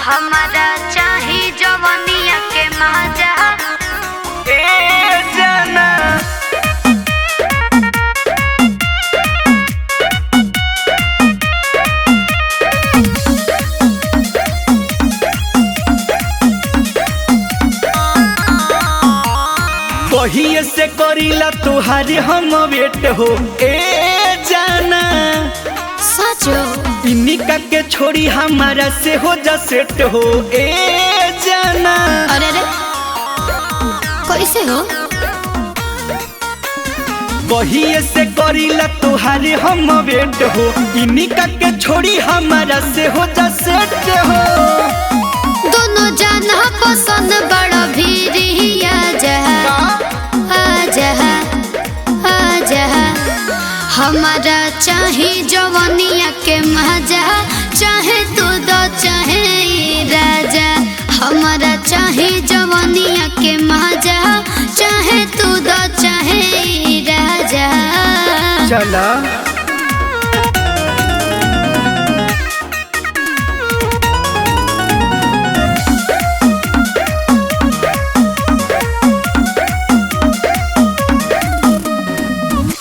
हमारा चाही जवनिया के मजा ए जाना कहिए से करीला तुहारी हम वेट हो ए जाना सचो इनिका के छोड़ी हमारा से हो जा सेट हो ए जाना। अरे रे कैसे हो कहिए से करीला तुहारी हम वेट हो इनिका के छोड़ी हमारा से हो जा सेट हो। दोनों जाना पसंद बड़ा भीरिया जहा हमारा चाही जवनिया के मजा चाहे तू दो चाहे राजा हमारा चाही जवनिया के मजा चाहे तू दो चाहे राजा। चला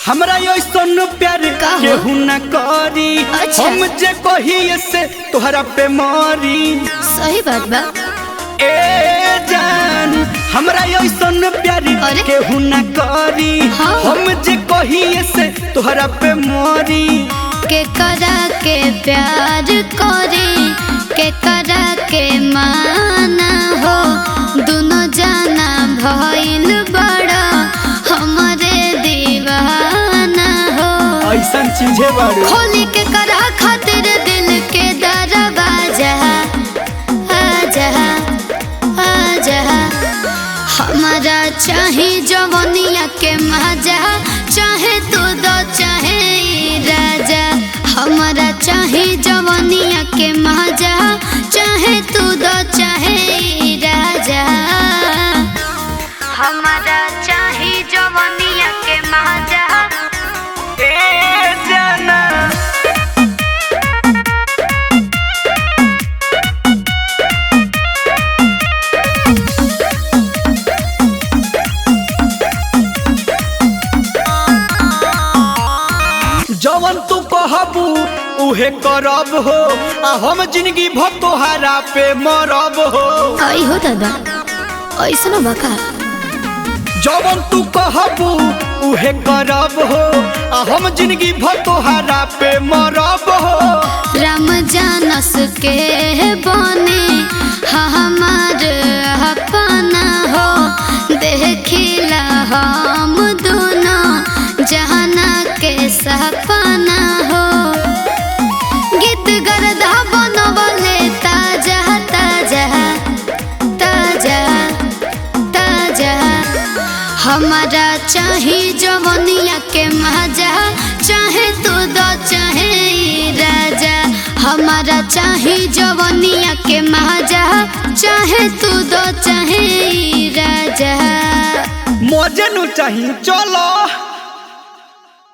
हमरा ऐसन प्यार केहू न करी अच्छा। हम जे कहिए से तोहरा पे मारी सही बात बा ए जान हमरा ऐसन प्यार अरे? केहू न करी हाँ। हम जे कहिए से तोहरा पे मारी के करा के प्यार करे के करा के माना हो दोनों जाना भइल बड़ा हमारे दीवाना हो ऐसन चीजें बारू खोली के करा खातिर दिल के दरवाजा आजा आजा हमारा चाही जवनिया के मजा चाहे तू दो चाहे राजा हमारा चाही जवनिया के मजा चाहे तू दो चाहे राजा हमारा चाही जवनिया के मजा ए जाना जवन तू कहबू उहे करब हो आ हम जिंदगी भर तोहारा पे मरब हो। आई हो दादा ऐसा बका जवन तू कहबू उहे करब हो आ हम जिंदगी भर तोहारा पे मरब हो। राम जानस के बने हमार अपना हो देखिला हम दोनों जहाना के सपना हो गीत गरदा बनवले ताजा ताजा ताजा ताजा हमारा चाही जवनिया के मजा चाहे तू दो चाहे राजा हमारा चाही जवनिया के मजा चाहे तू दो चाहे राजा मजे नु चाही चलो।